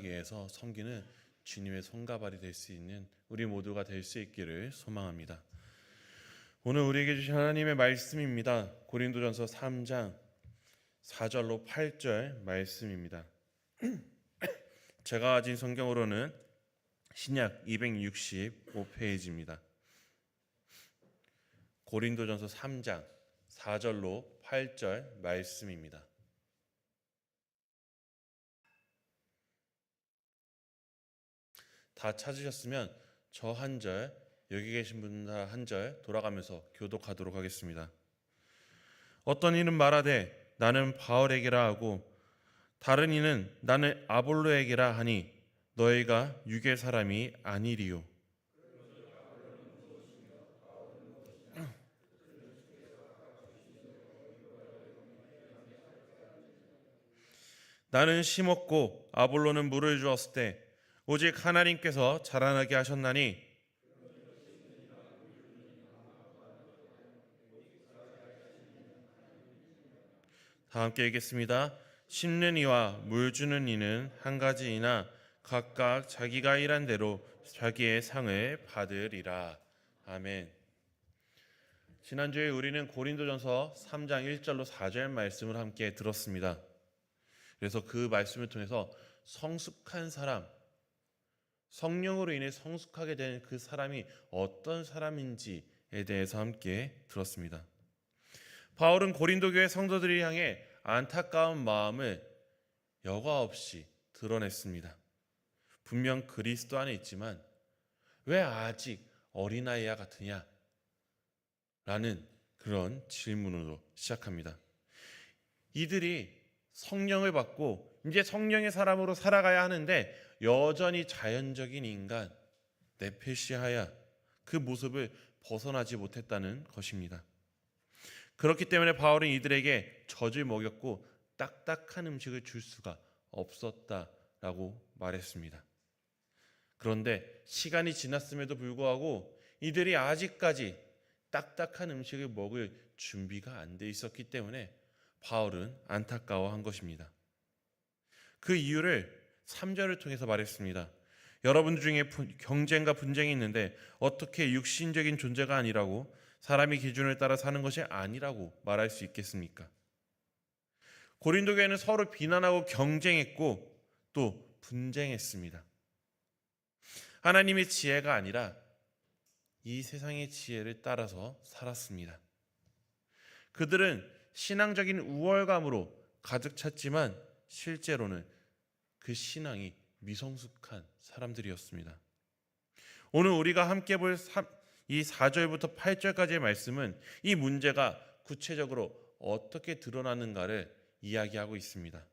하기 위해서 섬기는 주님의 손가발이 될 수 있는 우리 모두가 될 수 있기를 소망합니다. 오늘 우리에게 주신 하나님의 말씀입니다. 고린도전서 3장 4절로 8절 말씀입니다. 제가 가진 성경으로는 신약 265페이지입니다. 고린도전서 3장 4절로 8절 말씀입니다. 다 찾으셨으면 저 한 절, 여기 계신 분들 한 절 돌아가면서 교독하도록 하겠습니다. 어떤 이는 말하되 나는 바울에게라 하고 다른 이는 나는 아볼로에게라 하니 너희가 육의 사람이 아니리요. 나는 심었고 아볼로는 물을 주었을 때 오직 하나님께서 자라나게 하셨나니 다 함께 읽겠습니다. 심는 이와 물 주는 이는 한 가지이나 각각 자기가 일한 대로 자기의 상을 받으리라. 아멘. 지난주에 우리는 고린도전서 3장 1절로 4절 말씀을 함께 들었습니다. 그래서 그 말씀을 통해서 성숙한 사람, 성령으로 인해 성숙하게 된 그 사람이 어떤 사람인지에 대해서 함께 들었습니다. 바울은 고린도 교회 성도들을 향해 안타까운 마음을 여과 없이 드러냈습니다. 분명 그리스도 안에 있지만 왜 아직 어린아이와 같으냐? 라는 그런 질문으로 시작합니다. 이들이 성령을 받고 이제 성령의 사람으로 살아가야 하는데 여전히 자연적인 인간, 네페시하야 그 모습을 벗어나지 못했다는 것입니다. 그렇기 때문에 바울은 이들에게 젖을 먹였고 딱딱한 음식을 줄 수가 없었다라고 말했습니다. 그런데 시간이 지났음에도 불구하고 이들이 아직까지 딱딱한 음식을 먹을 준비가 안 돼 있었기 때문에 바울은 안타까워한 것입니다. 그 이유를 3절을 통해서 말했습니다. 여러분 중에 경쟁과 분쟁이 있는데 어떻게 육신적인 존재가 아니라고 사람의 기준을 따라 사는 것이 아니라고 말할 수 있겠습니까? 고린도 교회는 서로 비난하고 경쟁했고 또 분쟁했습니다. 하나님의 지혜가 아니라 이 세상의 지혜를 따라서 살았습니다. 그들은 신앙적인 우월감으로 가득 찼지만 실제로는 그 신앙이 미성숙한 사람들이었습니다. 오늘 우리가 함께 볼 이 4절부터 8절까지의 말씀은 이 문제가 구체적으로 어떻게 드러나는가를 이야기하고 있습니다.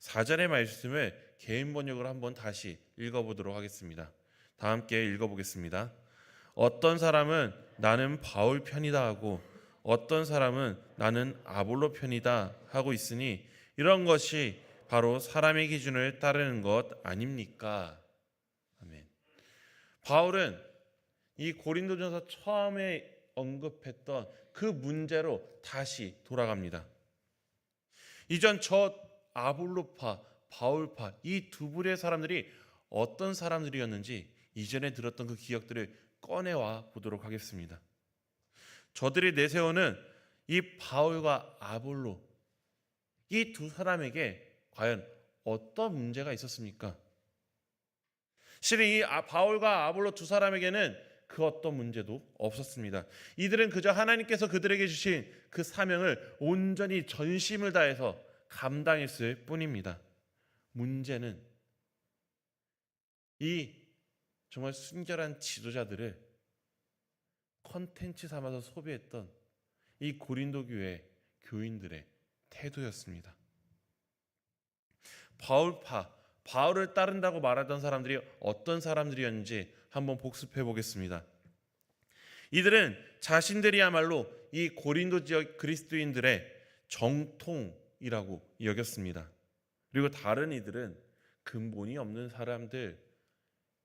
4절의 말씀을 개인 번역으로 한번 다시 읽어보도록 하겠습니다. 다 함께 읽어보겠습니다. 어떤 사람은 나는 바울 편이다 하고 어떤 사람은 나는 아볼로 편이다 하고 있으니 이런 것이 바로 사람의 기준을 따르는 것 아닙니까? 아멘. 바울은 이 고린도전서 처음에 언급했던 그 문제로 다시 돌아갑니다. 이전 저 아볼로파, 바울파 이 두 부류의 사람들이 어떤 사람들이었는지 이전에 들었던 그 기억들을 꺼내와 보도록 하겠습니다. 저들이 내세우는 이 바울과 아볼로 이 두 사람에게 과연 어떤 문제가 있었습니까? 실은 이 바울과 아볼로 두 사람에게는 그 어떤 문제도 없었습니다. 이들은 그저 하나님께서 그들에게 주신 그 사명을 온전히 전심을 다해서 감당했을 뿐입니다. 문제는 이 정말 순결한 지도자들을 컨텐츠 삼아서 소비했던 이 고린도 교회 교인들의 태도였습니다. 바울파, 바울을 따른다고 말하던 사람들이 어떤 사람들이었는지 한번 복습해 보겠습니다. 이들은 자신들이야말로 이 고린도 지역 그리스도인들의 정통이라고 여겼습니다. 그리고 다른 이들은 근본이 없는 사람들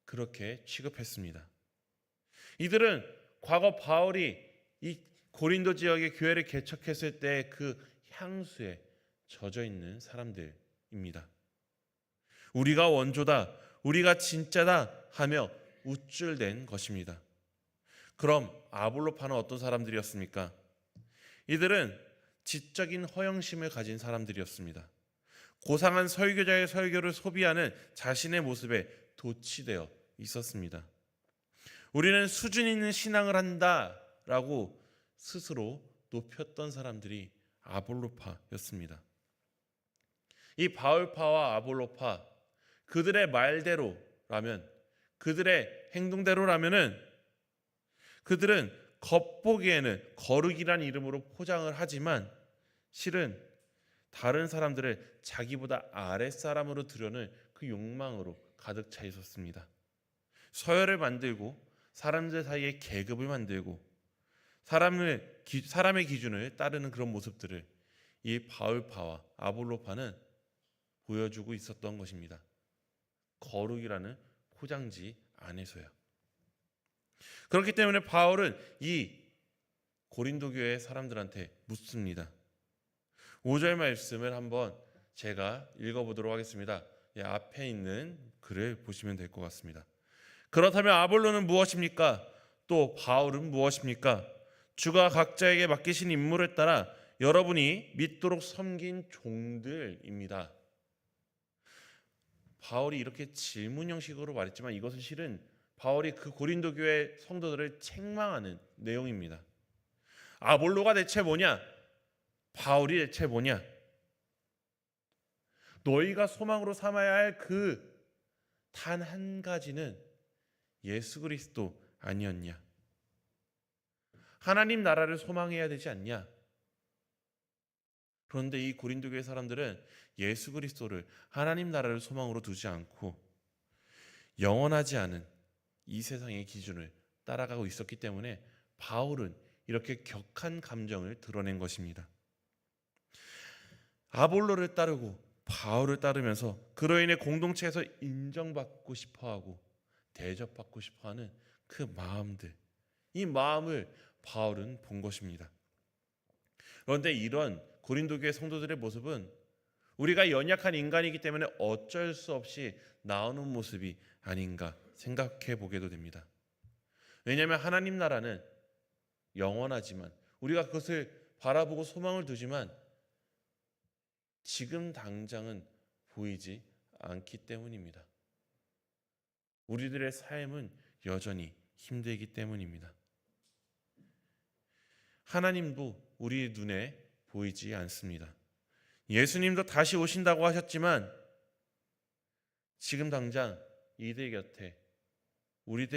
그렇게 취급했습니다. 이들은 과거 바울이 이 고린도 지역의 교회를 개척했을 때 그 향수에 젖어 있는 사람들입니다. 우리가 원조다, 우리가 진짜다 하며 우쭐댄 것입니다. 그럼 아볼로파는 어떤 사람들이었습니까? 이들은 지적인 허영심을 가진 사람들이었습니다. 고상한 설교자의 설교를 소비하는 자신의 모습에 도취되어 있었습니다. 우리는 수준 있는 신앙을 한다라고 스스로 높였던 사람들이 아볼로파였습니다. 이 바울파와 아볼로파, 그들의 말대로라면, 그들의 행동대로라면은 그들은 겉보기에는 거룩이란 이름으로 포장을 하지만 실은 다른 사람들을 자기보다 아랫사람으로 두려는 그 욕망으로 가득 차 있었습니다. 서열을 만들고 사람들 사이에 계급을 만들고 사람의 기준을 따르는 그런 모습들을 이 바울파와 아볼로파는 보여주고 있었던 것입니다. 거룩이라는 포장지 안에서요. 그렇기 때문에 바울은 이 고린도 교회 사람들한테 묻습니다. 5절 말씀을 한번 제가 읽어보도록 하겠습니다. 앞에 있는 글을 보시면 될 것 같습니다. 그렇다면 아볼로는 무엇입니까? 또 바울은 무엇입니까? 주가 각자에게 맡기신 임무를 따라 여러분이 믿도록 섬긴 종들입니다. 바울이 이렇게 질문 형식으로 말했지만 이것은 실은 바울이 그 고린도 교회 성도들을 책망하는 내용입니다. 아볼로가 대체 뭐냐? 바울이 대체 뭐냐? 너희가 소망으로 삼아야 할 그 단 한 가지는 예수 그리스도 아니었냐? 하나님 나라를 소망해야 되지 않냐? 그런데 이 고린도 교회 사람들은 예수 그리스도를 하나님 나라를 소망으로 두지 않고 영원하지 않은 이 세상의 기준을 따라가고 있었기 때문에 바울은 이렇게 격한 감정을 드러낸 것입니다. 아볼로를 따르고 바울을 따르면서 그로 인해 공동체에서 인정받고 싶어하고 대접받고 싶어하는 그 마음들, 이 마음을 바울은 본 것입니다. 그런데 이런 고린도 교회 성도들의 모습은 우리가 연약한 인간이기 때문에 어쩔 수 없이 나오는 모습이 아닌가 생각해 보게도 됩니다. 왜냐하면 하나님 나라는 영원하지만 우리가 그것을 바라보고 소망을 두지만 지금 당장은 보이지 않기 때문입니다. 우리들의 삶은 여전히 힘들기 때문입니다. 하나님도 우리 눈에 보이지 않습니다. 예수님도 다시 오신다고 하셨지만 지금 당장 우리들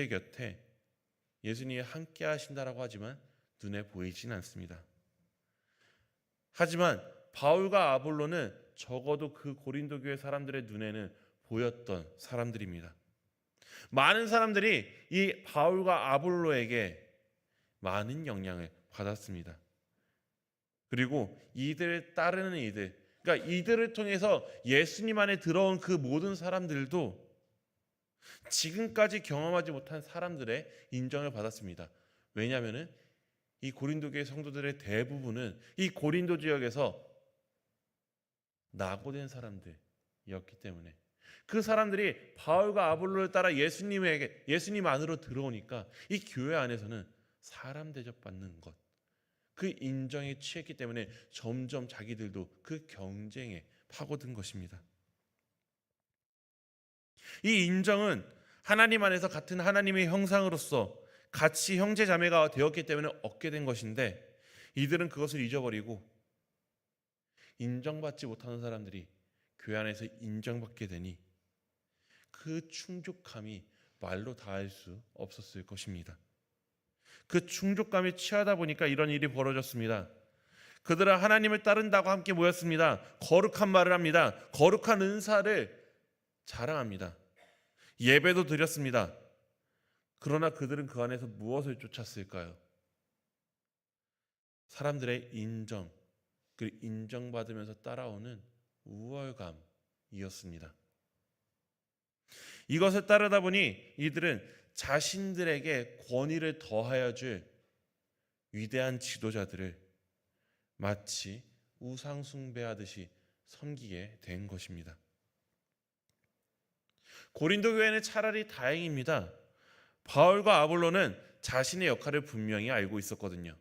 곁에 예수님이 함께 하신다라고 하지만 눈에 보이진 않습니다. 하지만 바울과 아볼로는 적어도 그 고린도 교회 사람들의 눈에는 보였던 사람들입니다. 많은 사람들이 이 바울과 아볼로에게 많은 영향을 받았습니다. 그리고 이들을 따르는 그러니까 이들을 통해서 예수님 안에 들어온 그 모든 사람들도 지금까지 경험하지 못한 사람들의 인정을 받았습니다. 왜냐하면 이 고린도 교회 성도들의 대부분은 이 고린도 지역에서 낙오된 사람들이었기 때문에 그 사람들이 바울과 아볼로를 따라 예수님 안으로 들어오니까 이 교회 안에서는 사람 대접받는 것, 그 인정에 취했기 때문에 점점 자기들도 그 경쟁에 파고든 것입니다. 이 인정은 하나님 안에서 같은 하나님의 형상으로서 같이 형제 자매가 되었기 때문에 얻게 된 것인데 이들은 그것을 잊어버리고 인정받지 못하는 사람들이 교회 안에서 인정받게 되니 그 충족감이 말로 다할 수 없었을 것입니다. 그 충족감에 취하다 보니까 이런 일이 벌어졌습니다. 그들은 하나님을 따른다고 함께 모였습니다. 거룩한 말을 합니다. 거룩한 은사를 자랑합니다. 예배도 드렸습니다. 그러나 그들은 그 안에서 무엇을 쫓았을까요? 사람들의 인정, 그 인정받으면서 따라오는 우월감이었습니다. 이것을 따르다 보니 이들은 자신들에게 권위를 더하여 줄 위대한 지도자들을 마치 우상 숭배하듯이 섬기게 된 것입니다. 고린도 교회는 차라리 다행입니다. 바울과 아볼로는 자신의 역할을 분명히 알고 있었거든요.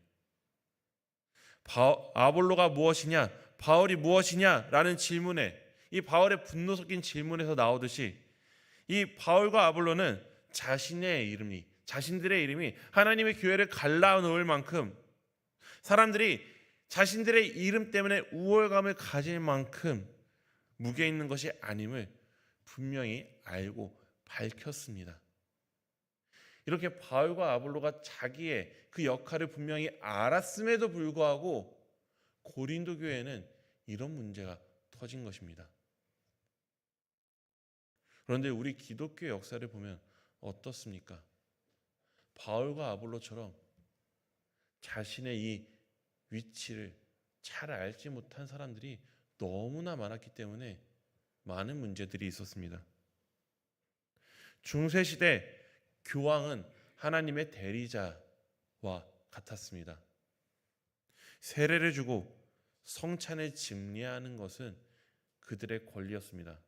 아볼로가 무엇이냐, 바울이 무엇이냐라는 질문에, 이 바울의 분노 섞인 질문에서 나오듯이 이 바울과 아볼로는 자신들의 이름이 하나님의 교회를 갈라놓을 만큼, 사람들이 자신들의 이름 때문에 우월감을 가질 만큼 무게 있는 것이 아님을 분명히 알고 밝혔습니다. 이렇게 바울과 아볼로가 자기의 그 역할을 분명히 알았음에도 불구하고 고린도 교회에는 이런 문제가 터진 것입니다. 그런데 우리 기독교 역사를 보면 어떻습니까? 바울과 아볼로처럼 자신의 이 위치를 잘 알지 못한 사람들이 너무나 많았기 때문에 많은 문제들이 있었습니다. 중세시대 교황은 하나님의 대리자와 같았습니다. 세례를 주고 성찬을 집례하는 것은 그들의 권리였습니다.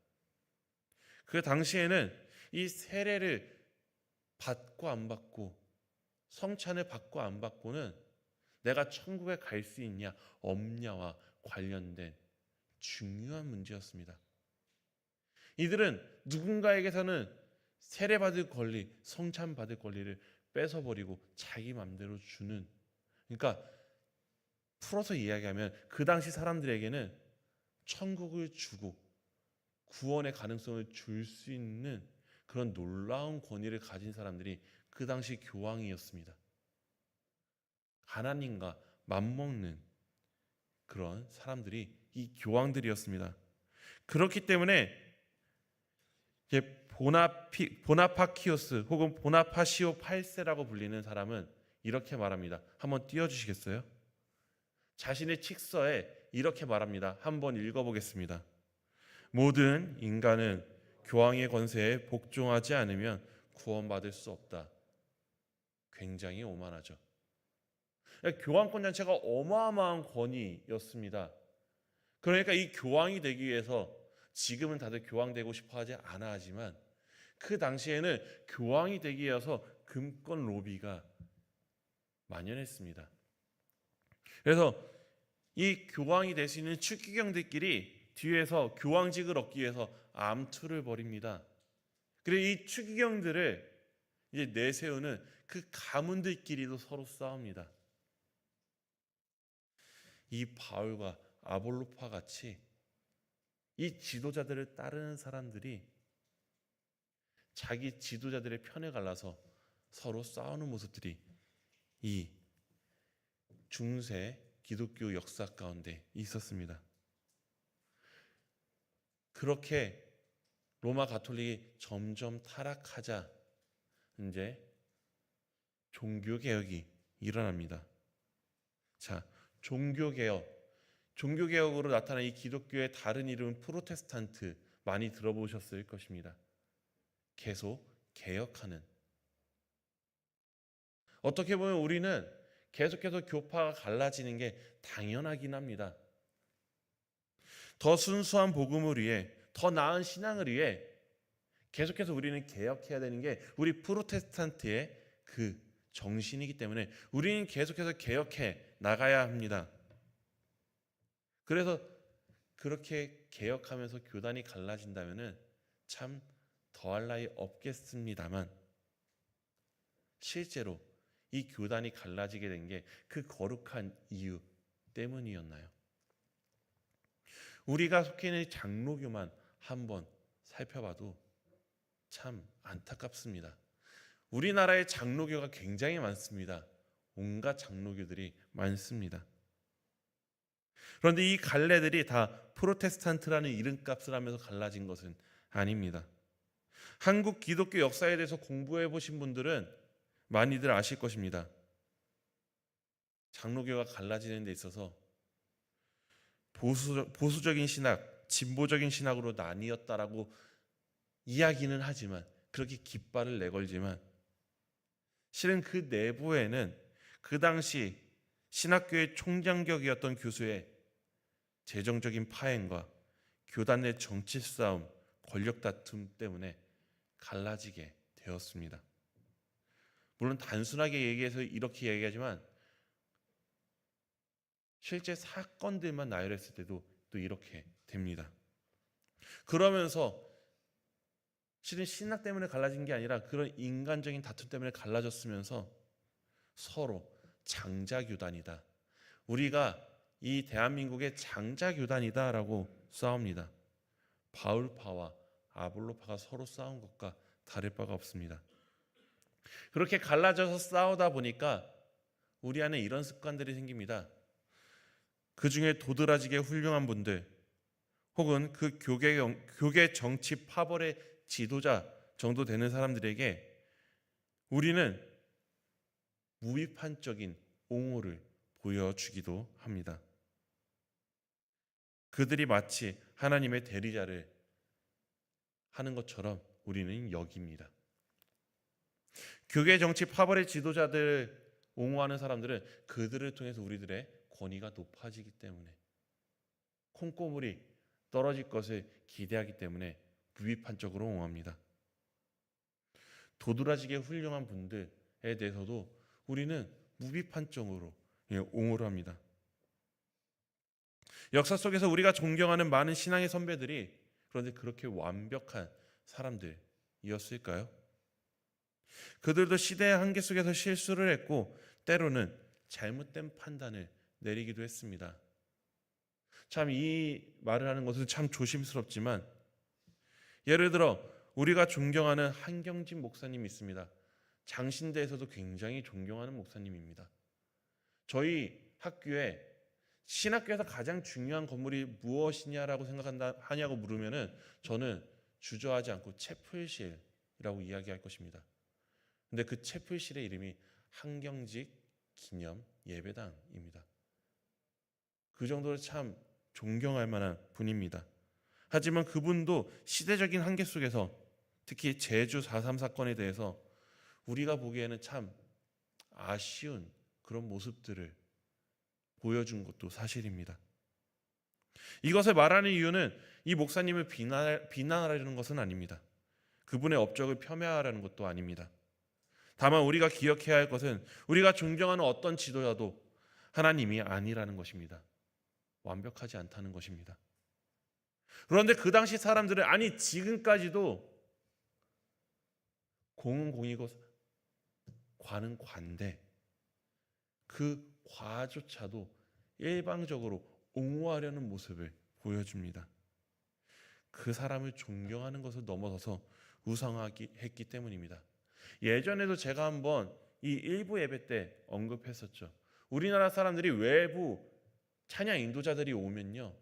그 당시에는 이 세례를 받고 안 받고, 성찬을 받고 안 받고는 내가 천국에 갈 수 있냐 없냐와 관련된 중요한 문제였습니다. 이들은 누군가에게서는 세례받을 권리, 성찬받을 권리를 뺏어버리고 자기 맘대로 주는, 그러니까 풀어서 이야기하면 그 당시 사람들에게는 천국을 주고 구원의 가능성을 줄 수 있는 그런 놀라운 권위를 가진 사람들이 그 당시 교황이었습니다. 하나님과 맞먹는 그런 사람들이 이 교황들이었습니다. 그렇기 때문에 보나파키오스 혹은 보나파시오 8세라고 불리는 사람은 이렇게 말합니다. 한번 띄워주시겠어요? 자신의 칙서에 이렇게 말합니다. 한번 읽어보겠습니다. 모든 인간은 교황의 권세에 복종하지 않으면 구원받을 수 없다. 굉장히 오만하죠. 교황권 자체가 어마어마한 권위였습니다. 그러니까 이 교황이 되기 위해서, 지금은 다들 교황 되고 싶어 하지 않아 하지만 그 당시에는 교황이 되기 위해서 금권 로비가 만연했습니다. 그래서 이 교황이 될 수 있는 추기경들끼리 뒤에서 교황직을 얻기 위해서 암투를 벌입니다. 그리고 이 추기경들을 이제 내세우는 그 가문들끼리도 서로 싸웁니다. 이 바울과 아볼로파 같이 이 지도자들을 따르는 사람들이 자기 지도자들의 편에 갈라서 서로 싸우는 모습들이 이 중세 기독교 역사 가운데 있었습니다. 그렇게 로마 가톨릭이 점점 타락하자 이제 종교개혁이 일어납니다. 자, 종교개혁으로 나타난 이 기독교의 다른 이름은 프로테스탄트, 많이 들어보셨을 것입니다. 계속 개혁하는. 어떻게 보면 우리는 계속해서 교파가 갈라지는 게 당연하긴 합니다. 더 순수한 복음을 위해, 더 나은 신앙을 위해 계속해서 우리는 개혁해야 되는 게 우리 프로테스탄트의 그 정신이기 때문에 우리는 계속해서 개혁해 나가야 합니다. 그래서 그렇게 개혁하면서 교단이 갈라진다면은 참 더할 나위 없겠습니다만, 실제로 이 교단이 갈라지게 된 게 그 거룩한 이유 때문이었나요? 우리가 속해 있는 장로교만 한번 살펴봐도 참 안타깝습니다. 우리나라의 장로교가 굉장히 많습니다. 온갖 장로교들이 많습니다. 그런데 이 갈래들이 다 프로테스탄트라는 이름값을 하면서 갈라진 것은 아닙니다. 한국 기독교 역사에 대해서 공부해 보신 분들은 많이들 아실 것입니다. 장로교가 갈라지는 데 있어서 보수적인 신학, 진보적인 신학으로 나뉘었다라고 이야기는 하지만, 그렇게 깃발을 내걸지만 실은 그 내부에는 그 당시 신학교의 총장격이었던 교수의 재정적인 파행과 교단 내 정치 싸움, 권력 다툼 때문에 갈라지게 되었습니다. 물론 단순하게 얘기해서 이렇게 얘기하지만 실제 사건들만 나열했을 때도 또 이렇게 됩니다. 그러면서 실은 신학 때문에 갈라진 게 아니라 그런 인간적인 다툼 때문에 갈라졌으면서 서로 장자교단이다. 우리가 이 대한민국의 장자교단이다라고 싸웁니다. 바울파와 아볼로파가 서로 싸운 것과 다를 바가 없습니다. 그렇게 갈라져서 싸우다 보니까 우리 안에 이런 습관들이 생깁니다. 그 중에 도드라지게 훌륭한 분들 혹은 그 교계 정치 파벌의 지도자 정도 되는 사람들에게 우리는 무비판적인 옹호를 보여주기도 합니다. 그들이 마치 하나님의 대리자를 하는 것처럼 우리는 여깁니다. 교계 정치 파벌의 지도자들 옹호하는 사람들은 그들을 통해서 우리들의 권위가 높아지기 때문에 콩고물이 떨어질 것을 기대하기 때문에 무비판적으로 옹호합니다. 도드라지게 훌륭한 분들에 대해서도 우리는 무비판적으로 옹호를 합니다. 역사 속에서 우리가 존경하는 많은 신앙의 선배들이 그런데 그렇게 완벽한 사람들이었을까요? 그들도 시대의 한계 속에서 실수를 했고 때로는 잘못된 판단을 내리기도 했습니다. 참 이 말을 하는 것은 참 조심스럽지만 예를 들어 우리가 존경하는 한경진 목사님이 있습니다. 장신대에서도 굉장히 존경하는 목사님입니다. 저희 학교에 신학교에서 가장 중요한 건물이 무엇이냐라고 생각하냐고 물으면은 저는 주저하지 않고 채플실이라고 이야기할 것입니다. 근데 그 채플실의 이름이 한경직 기념 예배당입니다. 그 정도로 참 존경할 만한 분입니다. 하지만 그분도 시대적인 한계 속에서 특히 제주 4.3 사건에 대해서 우리가 보기에는 참 아쉬운 그런 모습들을 보여준 것도 사실입니다. 이것을 말하는 이유는 이 목사님을 비난하려는 것은 아닙니다. 그분의 업적을 폄훼하라는 것도 아닙니다. 다만 우리가 기억해야 할 것은 우리가 존경하는 어떤 지도자도 하나님이 아니라는 것입니다. 완벽하지 않다는 것입니다. 그런데 그 당시 사람들은 아니 지금까지도 공은 공이고 관은 관인데 그 과조차도 일방적으로 옹호하려는 모습을 보여줍니다. 그 사람을 존경하는 것을 넘어서서 우상화했기 때문입니다. 예전에도 제가 한번 이 일부 예배 때 언급했었죠. 우리나라 사람들이 외부 찬양 인도자들이 오면요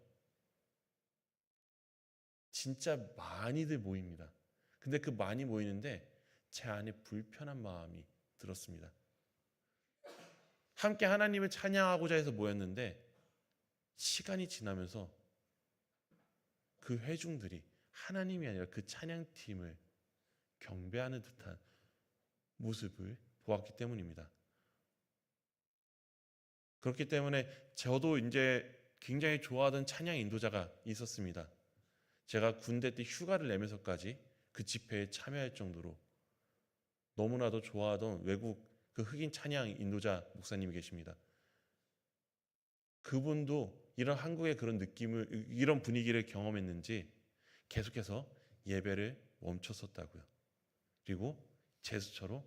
진짜 많이들 모입니다. 근데 그 많이 모이는데 제 안에 불편한 마음이 들었습니다. 함께 하나님을 찬양하고자 해서 모였는데 시간이 지나면서 그 회중들이 하나님이 아니라 그 찬양팀을 경배하는 듯한 모습을 보았기 때문입니다. 그렇기 때문에 저도 이제 굉장히 좋아하던 찬양 인도자가 있었습니다. 제가 군대 때 휴가를 내면서까지 그 집회에 참여할 정도로 너무나도 좋아하던 외국 그 흑인 찬양 인도자 목사님이 계십니다. 그분도 이런 한국의 그런 느낌을 이런 분위기를 경험했는지 계속해서 예배를 멈췄었다고요. 그리고 제스처로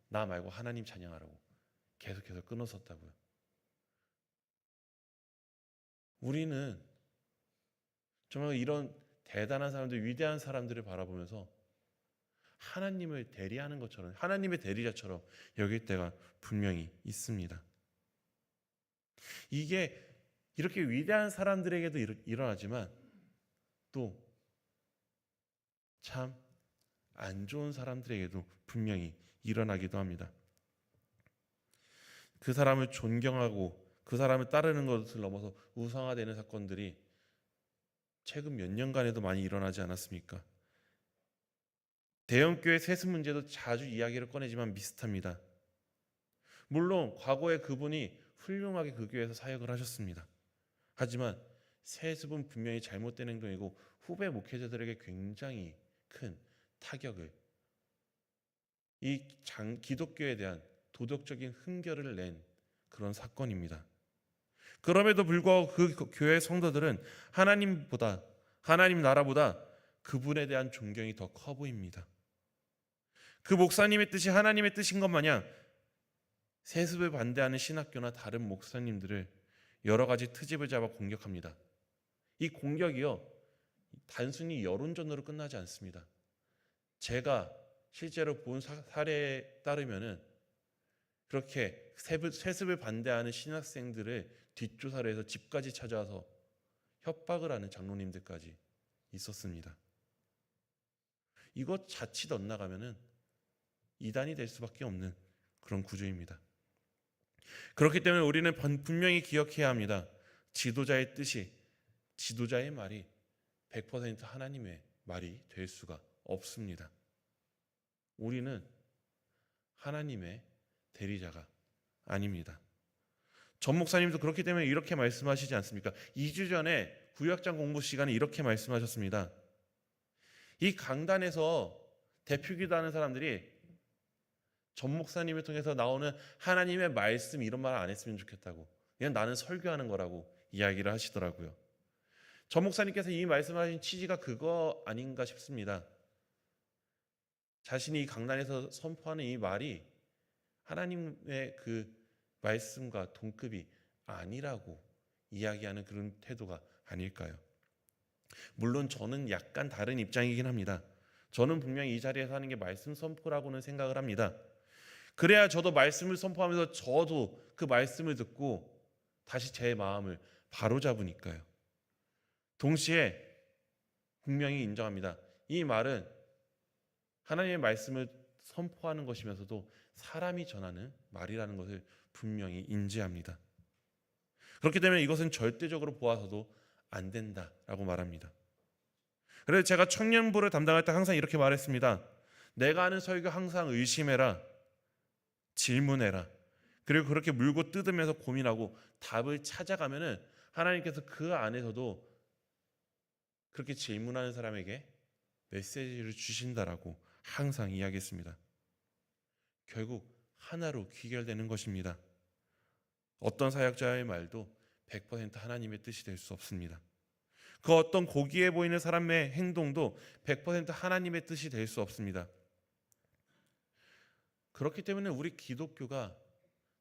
나 말고 하나님 찬양하라고 계속해서 끊었었다고요. 우리는 정말 이런 대단한 사람들, 위대한 사람들을 바라보면서 하나님을 대리하는 것처럼 하나님의 대리자처럼 여길 때가 분명히 있습니다. 이게 이렇게 위대한 사람들에게도 일어나지만 또 참 안 좋은 사람들에게도 분명히 일어나기도 합니다. 그 사람을 존경하고 그 사람을 따르는 것을 넘어서 우상화되는 사건들이 최근 몇 년간에도 많이 일어나지 않았습니까? 대형교회 세습 문제도 자주 이야기를 꺼내지만 비슷합니다. 물론 과거에 그분이 훌륭하게 그 교회에서 사역을 하셨습니다. 하지만 세습은 분명히 잘못된 행동이고 후배 목회자들에게 굉장히 큰 타격을, 이 기독교에 대한 도덕적인 흠결을 낸 그런 사건입니다. 그럼에도 불구하고 그 교회 성도들은 하나님 나라보다 그분에 대한 존경이 더 커 보입니다. 그 목사님의 뜻이 하나님의 뜻인 것 마냥 세습을 반대하는 신학교나 다른 목사님들을 여러 가지 트집을 잡아 공격합니다. 이 공격이요, 단순히 여론전으로 끝나지 않습니다. 제가 실제로 본 사례에 따르면은 그렇게 세습을 반대하는 신학생들을 뒷조사를 해서 집까지 찾아와서 협박을 하는 장로님들까지 있었습니다. 이것 자칫 엇나가면은 이단이 될 수밖에 없는 그런 구조입니다. 그렇기 때문에 우리는 분명히 기억해야 합니다. 지도자의 뜻이, 지도자의 말이 100% 하나님의 말이 될 수가 없습니다. 우리는 하나님의 대리자가 아닙니다. 전 목사님도 그렇기 때문에 이렇게 말씀하시지 않습니까? 2주 전에 구약장 공부 시간에 이렇게 말씀하셨습니다. 이 강단에서 대표기도 하는 사람들이 전 목사님을 통해서 나오는 하나님의 말씀 이런 말 안 했으면 좋겠다고, 그냥 나는 설교하는 거라고 이야기를 하시더라고요. 전 목사님께서 이 말씀하신 취지가 그거 아닌가 싶습니다. 자신이 이 강단에서 선포하는 이 말이 하나님의 그 말씀과 동급이 아니라고 이야기하는 그런 태도가 아닐까요? 물론 저는 약간 다른 입장이긴 합니다. 저는 분명히 이 자리에서 하는 게 말씀 선포라고는 생각을 합니다. 그래야 저도 말씀을 선포하면서 저도 그 말씀을 듣고 다시 제 마음을 바로잡으니까요. 동시에 분명히 인정합니다. 이 말은 하나님의 말씀을 선포하는 것이면서도 사람이 전하는 말이라는 것을 분명히 인지합니다. 그렇기 때문에 이것은 절대적으로 보아서도 안 된다라고 말합니다. 그래서 제가 청년부를 담당할 때 항상 이렇게 말했습니다. 내가 하는 설교 항상 의심해라, 질문해라. 그리고 그렇게 물고 뜯으면서 고민하고 답을 찾아가면은 하나님께서 그 안에서도 그렇게 질문하는 사람에게 메시지를 주신다라고 항상 이야기했습니다. 결국 하나로 귀결되는 것입니다. 어떤 사역자의 말도 100% 하나님의 뜻이 될 수 없습니다. 그 어떤 고귀해 보이는 사람의 행동도 100% 하나님의 뜻이 될 수 없습니다. 그렇기 때문에 우리 기독교가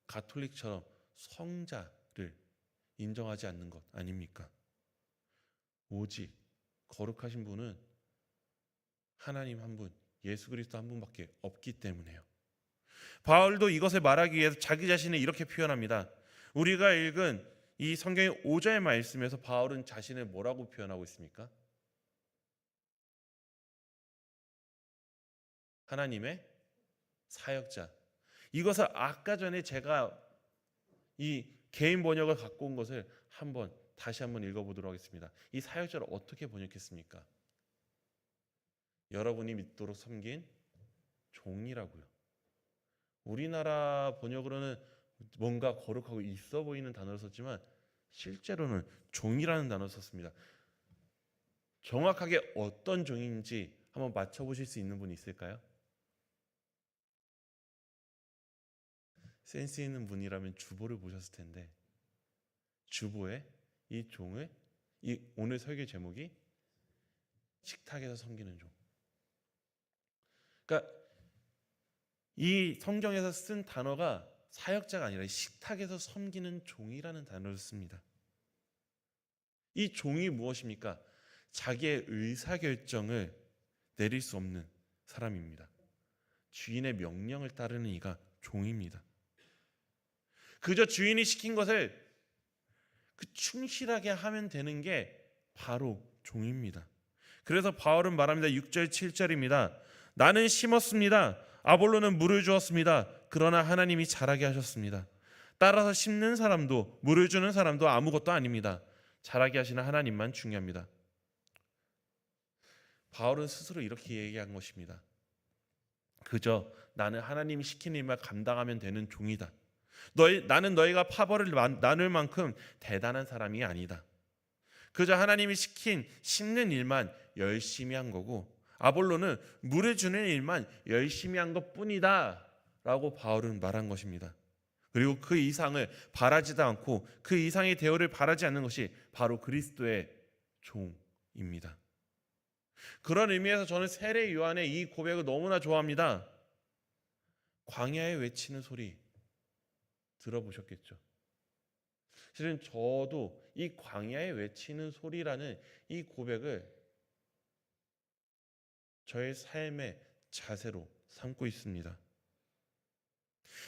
가톨릭처럼 성자를 인정하지 않는 것 아닙니까? 오직 거룩하신 분은 하나님 한 분, 예수 그리스도 한 분밖에 없기 때문에요. 바울도 이것을 말하기 위해서 자기 자신을 이렇게 표현합니다. 우리가 읽은 이 성경의 5절 말씀에서 바울은 자신을 뭐라고 표현하고 있습니까? 하나님의 사역자. 이것을 아까 전에 제가 이 개인 번역을 갖고 온 것을 다시 한번 읽어보도록 하겠습니다. 이 사역자를 어떻게 번역했습니까? 여러분이 믿도록 섬긴 종이라고요. 우리나라 번역으로는 뭔가 거룩하고 있어 보이는 단어를 썼지만 실제로는 종이라는 단어를 썼습니다. 정확하게 어떤 종인지 한번 맞춰보실 수 있는 분이 있을까요? 센스 있는 분이라면 주보를 보셨을 텐데, 주보에 이 종을, 이 오늘 설교 제목이 식탁에서 섬기는 종. 그러니까 이 성경에서 쓴 단어가 사역자가 아니라 식탁에서 섬기는 종이라는 단어를 씁니다. 이 종이 무엇입니까? 자기의 의사결정을 내릴 수 없는 사람입니다. 주인의 명령을 따르는 이가 종입니다. 그저 주인이 시킨 것을 충실하게 하면 되는 게 바로 종입니다. 그래서 바울은 말합니다. 6절 7절입니다. 나는 심었습니다. 아볼로는 물을 주었습니다. 그러나 하나님이 자라게 하셨습니다. 따라서 심는 사람도 물을 주는 사람도 아무것도 아닙니다. 자라게 하시는 하나님만 중요합니다. 바울은 스스로 이렇게 얘기한 것입니다. 그저 나는 하나님이 시키는 일만 감당하면 되는 종이다. 나는 너희가 파벌을 나눌 만큼 대단한 사람이 아니다. 그저 하나님이 심는 일만 열심히 한 거고 아볼로는 물을 주는 일만 열심히 한 것뿐이다 라고 바울은 말한 것입니다. 그리고 그 이상을 바라지도 않고 그 이상의 대우를 바라지 않는 것이 바로 그리스도의 종입니다. 그런 의미에서 저는 세례 요한의 이 고백을 너무나 좋아합니다. 광야에 외치는 소리 들어보셨겠죠? 실은 저도 이 광야에 외치는 소리라는 이 고백을 저의 삶의 자세로 삼고 있습니다.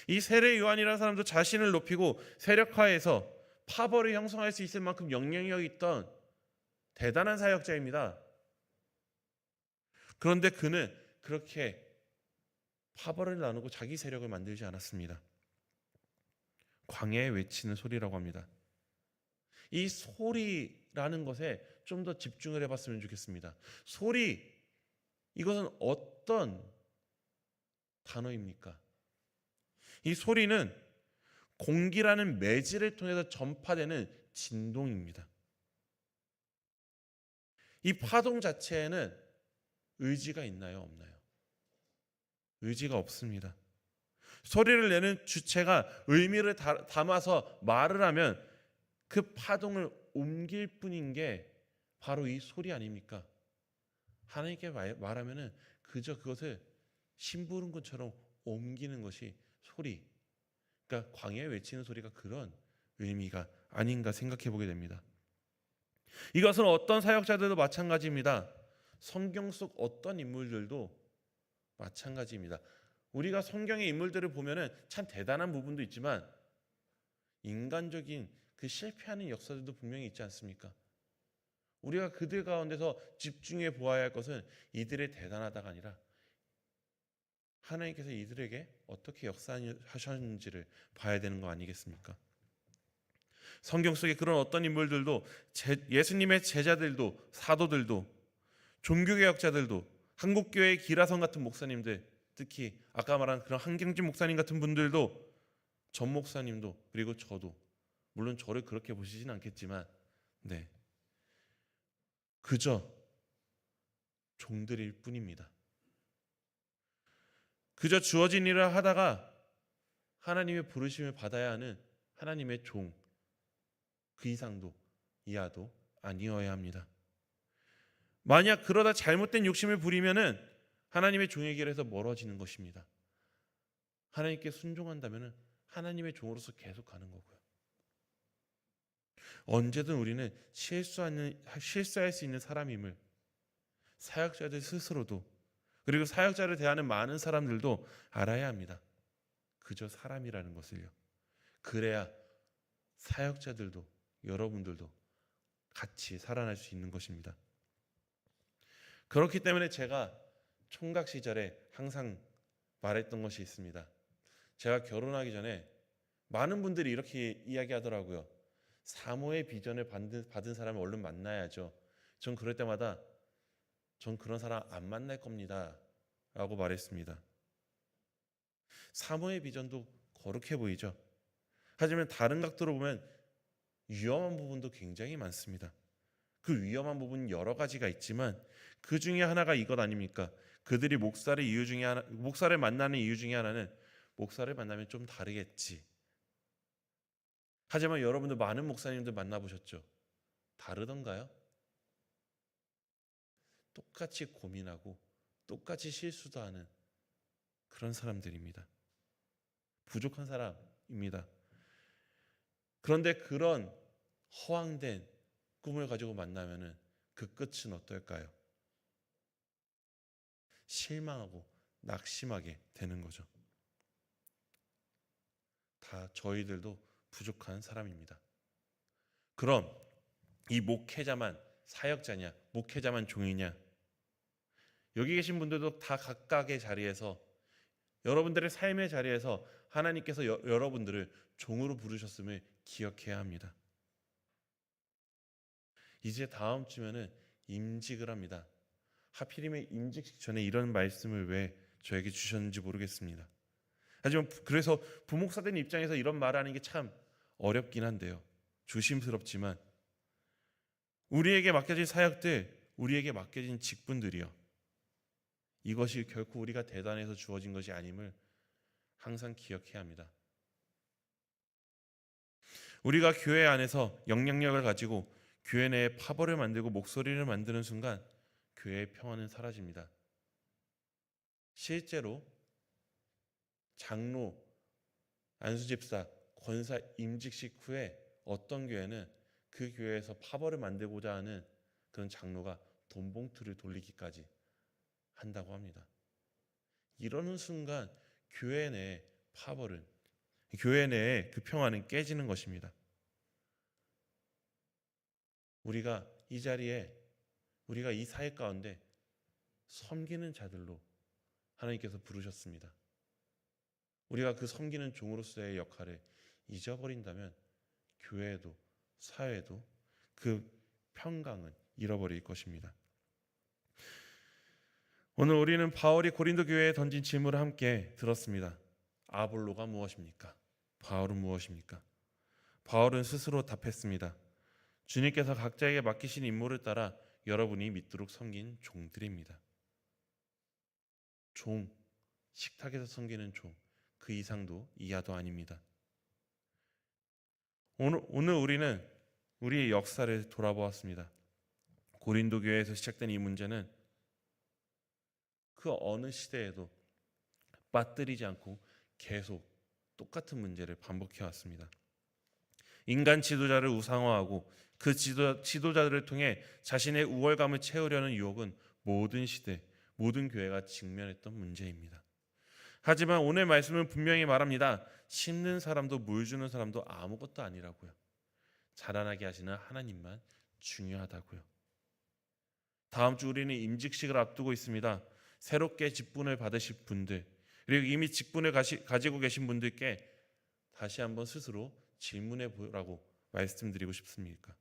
이 세례 요한이라는 사람도 자신을 높이고 세력화해서 파벌을 형성할 수 있을 만큼 영향력 있던 대단한 사역자입니다. 그런데 그는 그렇게 파벌을 나누고 자기 세력을 만들지 않았습니다. 광야에 외치는 소리라고 합니다. 이 소리라는 것에 좀 더 집중을 해봤으면 좋겠습니다. 소리, 이것은 어떤 단어입니까? 이 소리는 공기라는 매질을 통해서 전파되는 진동입니다. 이 파동 자체에는 의지가 있나요? 없나요? 의지가 없습니다. 소리를 내는 주체가 의미를 담아서 말을 하면 그 파동을 옮길 뿐인 게 바로 이 소리 아닙니까? 하나님께 말하면은 그저 그것을 심부름꾼처럼 옮기는 것이 소리. 그러니까 광야에 외치는 소리가 그런 의미가 아닌가 생각해 보게 됩니다. 이것은 어떤 사역자들도 마찬가지입니다. 성경 속 어떤 인물들도 마찬가지입니다. 우리가 성경의 인물들을 보면은 참 대단한 부분도 있지만 인간적인 그 실패하는 역사들도 분명히 있지 않습니까? 우리가 그들 가운데서 집중해 보아야 할 것은 이들의 대단하다가 아니라 하나님께서 이들에게 어떻게 역사하셨는지를 봐야 되는 거 아니겠습니까? 성경 속에 그런 어떤 인물들도 예수님의 제자들도 사도들도 종교개혁자들도 한국교회의 기라성 같은 목사님들, 특히 아까 말한 그런 한경진 목사님 같은 분들도 전 목사님도 그리고 저도 물론 저를 그렇게 보시진 않겠지만 그저 종들일 뿐입니다. 그저 주어진 일을 하다가 하나님의 부르심을 받아야 하는 하나님의 종, 그 이상도 이하도 아니어야 합니다. 만약 그러다 잘못된 욕심을 부리면은 하나님의 종의 길에서 멀어지는 것입니다. 하나님께 순종한다면은 하나님의 종으로서 계속 가는 거고요. 언제든 우리는 실수할 수 있는 사람임을 사역자들 스스로도 그리고 사역자를 대하는 많은 사람들도 알아야 합니다. 그저 사람이라는 것을요. 그래야 사역자들도 여러분들도 같이 살아날 수 있는 것입니다. 그렇기 때문에 제가 총각 시절에 항상 말했던 것이 있습니다. 제가 결혼하기 전에 많은 분들이 이렇게 이야기하더라고요. 사모의 비전을 받은 사람을 얼른 만나야죠. 전 그럴 때마다 전 그런 사람 안 만날 겁니다 라고 말했습니다. 사모의 비전도 거룩해 보이죠. 하지만 다른 각도로 보면 위험한 부분도 굉장히 많습니다. 그 위험한 부분은 여러 가지가 있지만 그 중에 하나가 이것 아닙니까? 그들이 목사를 만나는 이유 중에 하나는 목사를 만나면 좀 다르겠지. 하지만 여러분들 많은 목사님들 만나보셨죠? 다르던가요? 똑같이 고민하고 똑같이 실수도 하는 그런 사람들입니다. 부족한 사람입니다. 그런데 그런 허황된 꿈을 가지고 만나면은 그 끝은 어떨까요? 실망하고 낙심하게 되는 거죠. 다 저희들도 부족한 사람입니다. 그럼 이 목회자만 사역자냐, 목회자만 종이냐? 여기 계신 분들도 다 각각의 자리에서 여러분들의 삶의 자리에서 하나님께서 여러분들을 종으로 부르셨음을 기억해야 합니다. 이제 다음 주면은 임직을 합니다. 하필이면 임직 직전에 이런 말씀을 왜 저에게 주셨는지 모르겠습니다. 하지만 그래서 부목사된 입장에서 이런 말을 하는 게 참 어렵긴 한데요. 조심스럽지만 우리에게 맡겨진 사역들, 우리에게 맡겨진 직분들이요. 이것이 결코 우리가 대단해서 주어진 것이 아님을 항상 기억해야 합니다. 우리가 교회 안에서 영향력을 가지고 교회 내에 파벌을 만들고 목소리를 만드는 순간 교회의 평화는 사라집니다. 실제로 장로, 안수집사, 권사 임직식 후에 어떤 교회는 그 교회에서 파벌을 만들고자 하는 그런 장로가 돈 봉투를 돌리기까지 한다고 합니다. 이러는 순간 교회 내의 파벌은, 교회 내의 그 평화는 깨지는 것입니다. 우리가 이 자리에, 우리가 이 사회 가운데 섬기는 자들로 하나님께서 부르셨습니다. 우리가 그 섬기는 종으로서의 역할을 잊어버린다면 교회도 사회도 그 평강은 잃어버릴 것입니다. 오늘 우리는 바울이 고린도 교회에 던진 질문을 함께 들었습니다. 아볼로가 무엇입니까? 바울은 무엇입니까? 바울은 스스로 답했습니다. 주님께서 각자에게 맡기신 임무를 따라 여러분이 믿도록 섬긴 종들입니다. 종, 식탁에서 섬기는 종, 그 이상도 이하도 아닙니다. 오늘 우리는 우리의 역사를 돌아보았습니다. 고린도 교회에서 시작된 이 문제는 그 어느 시대에도 빠뜨리지 않고 계속 똑같은 문제를 반복해 왔습니다. 인간 지도자를 우상화하고 그 지도자들을 통해 자신의 우월감을 채우려는 유혹은 모든 시대, 모든 교회가 직면했던 문제입니다. 하지만 오늘 말씀은 분명히 말합니다. 심는 사람도 물 주는 사람도 아무것도 아니라고요. 자라나게 하시는 하나님만 중요하다고요. 다음 주 우리는 임직식을 앞두고 있습니다. 새롭게 직분을 받으실 분들, 그리고 이미 직분을 가지고 계신 분들께 다시 한번 스스로 질문해 보라고 말씀드리고 싶습니다.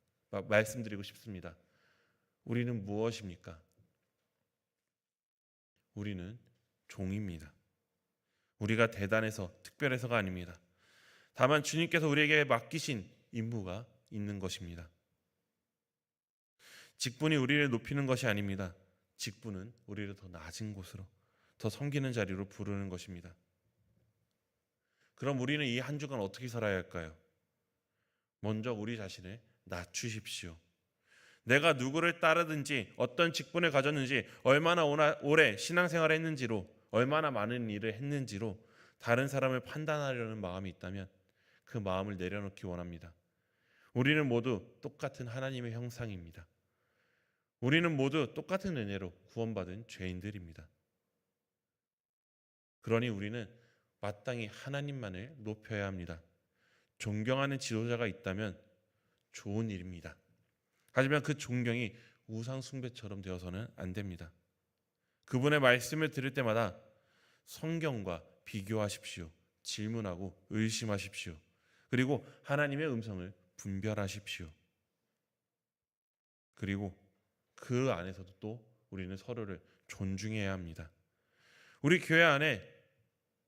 우리는 무엇입니까? 우리는 종입니다. 우리가 대단해서 특별해서가 아닙니다. 다만 주님께서 우리에게 맡기신 임무가 있는 것입니다. 직분이 우리를 높이는 것이 아닙니다. 직분은 우리를 더 낮은 곳으로, 더 섬기는 자리로 부르는 것입니다. 그럼 우리는 이 한 주간 어떻게 살아야 할까요? 먼저 우리 자신을 낮추십시오. 내가 누구를 따르든지 어떤 직분을 가졌는지 얼마나 오래 신앙생활을 했는지로, 얼마나 많은 일을 했는지로 다른 사람을 판단하려는 마음이 있다면 그 마음을 내려놓기 원합니다. 우리는 모두 똑같은 하나님의 형상입니다. 우리는 모두 똑같은 은혜로 구원받은 죄인들입니다. 그러니 우리는 마땅히 하나님만을 높여야 합니다. 존경하는 지도자가 있다면 좋은 일입니다. 하지만 그 존경이 우상 숭배처럼 되어서는 안 됩니다. 그분의 말씀을 들을 때마다 성경과 비교하십시오. 질문하고 의심하십시오. 그리고 하나님의 음성을 분별하십시오. 그리고 그 안에서도 또 우리는 서로를 존중해야 합니다. 우리 교회 안에,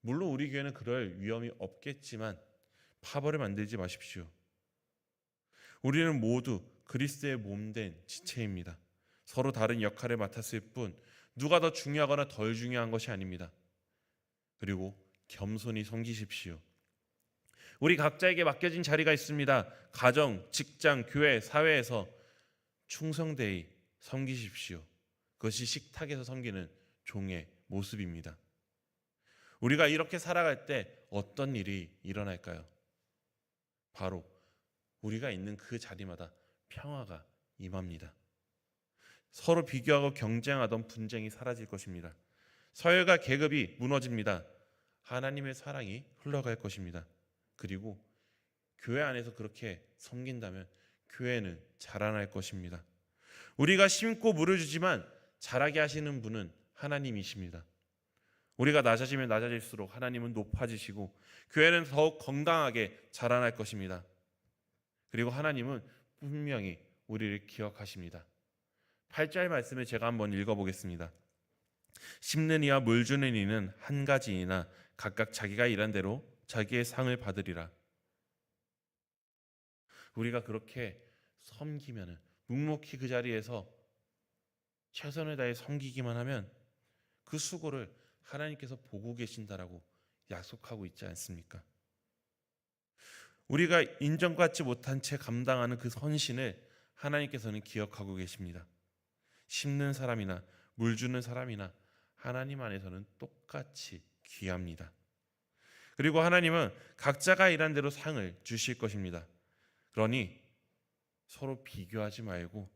물론 우리 교회는 그럴 위험이 없겠지만 파벌을 만들지 마십시오. 우리는 모두 그리스도의 몸된 지체입니다. 서로 다른 역할을 맡았을 뿐 누가 더 중요하거나 덜 중요한 것이 아닙니다. 그리고 겸손히 섬기십시오. 우리 각자에게 맡겨진 자리가 있습니다. 가정, 직장, 교회, 사회에서 충성되이 섬기십시오. 그것이 식탁에서 섬기는 종의 모습입니다. 우리가 이렇게 살아갈 때 어떤 일이 일어날까요? 바로 우리가 있는 그 자리마다 평화가 임합니다. 서로 비교하고 경쟁하던 분쟁이 사라질 것입니다. 서열과 계급이 무너집니다. 하나님의 사랑이 흘러갈 것입니다. 그리고 교회 안에서 그렇게 섬긴다면 교회는 자라날 것입니다. 우리가 심고 물을 주지만 자라게 하시는 분은 하나님이십니다. 우리가 낮아지면 낮아질수록 하나님은 높아지시고 교회는 더욱 건강하게 자라날 것입니다. 그리고 하나님은 분명히 우리를 기억하십니다. 8절 말씀을 제가 한번 읽어보겠습니다. 심는 이와 물 주는 이는 한 가지이나 각각 자기가 일한 대로 자기의 상을 받으리라. 우리가 그렇게 섬기면 묵묵히 그 자리에서 최선을 다해 섬기기만 하면 그 수고를 하나님께서 보고 계신다라고 약속하고 있지 않습니까? 우리가 인정받지 못한 채 감당하는 그 헌신을 하나님께서는 기억하고 계십니다. 심는 사람이나 물 주는 사람이나 하나님 안에서는 똑같이 귀합니다. 그리고 하나님은 각자가 일한 대로 상을 주실 것입니다. 그러니 서로 비교하지 말고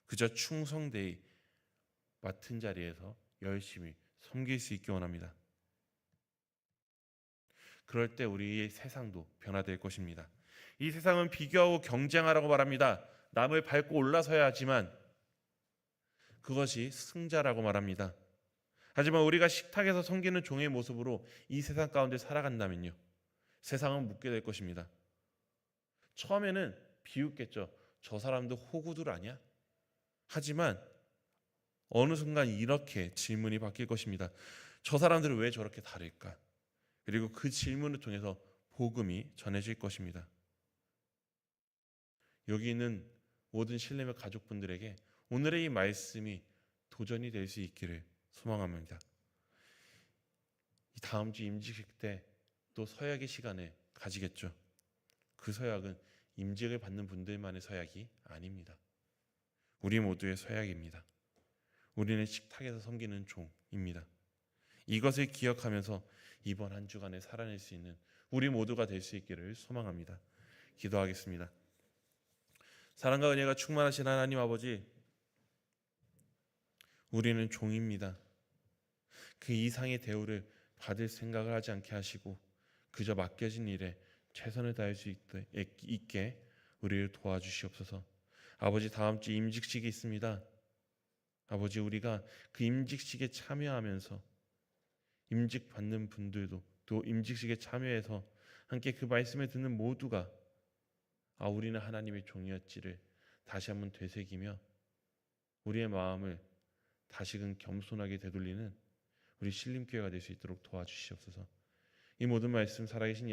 그저 충성되이 맡은 자리에서 열심히 섬길 수 있기 원합니다. 그럴 때 우리의 세상도 변화될 것입니다. 이 세상은 비교하고 경쟁하라고 말합니다. 남을 밟고 올라서야 하지만 그것이 승자라고 말합니다. 하지만 우리가 식탁에서 섬기는 종의 모습으로 이 세상 가운데 살아간다면요, 세상은 묻게 될 것입니다. 처음에는 비웃겠죠. 저 사람도 호구들 아니야? 하지만 어느 순간 이렇게 질문이 바뀔 것입니다. 저 사람들은 왜 저렇게 다를까? 그리고 그 질문을 통해서 복음이 전해질 것입니다. 여기 있는 모든 신뢰의 가족분들에게 오늘의 이 말씀이 도전이 될 수 있기를 소망합니다. 이 다음 주 임직식 때 또 서약의 시간을 가지겠죠. 그 서약은 임직을 받는 분들만의 서약이 아닙니다. 우리 모두의 서약입니다. 우리는 식탁에서 섬기는 종입니다. 이것을 기억하면서 이번 한 주간에 살아낼 수 있는 우리 모두가 될 수 있기를 소망합니다. 기도하겠습니다. 사랑과 은혜가 충만하신 하나님 아버지, 우리는 종입니다. 그 이상의 대우를 받을 생각을 하지 않게 하시고 그저 맡겨진 일에 최선을 다할 수 있게 우리를 도와주시옵소서. 아버지, 다음 주 임직식이 있습니다. 아버지, 우리가 그 임직식에 참여하면서 임직 받는 분들도 또 임직식에 참여해서 함께 그 말씀을 듣는 모두가 우리는 하나님의 종이었지를 다시 한번 되새기며 우리의 마음을 다시금 겸손하게 되돌리는 우리 신림교회가 될 수 있도록 도와주시옵소서. 이 모든 말씀 살아계신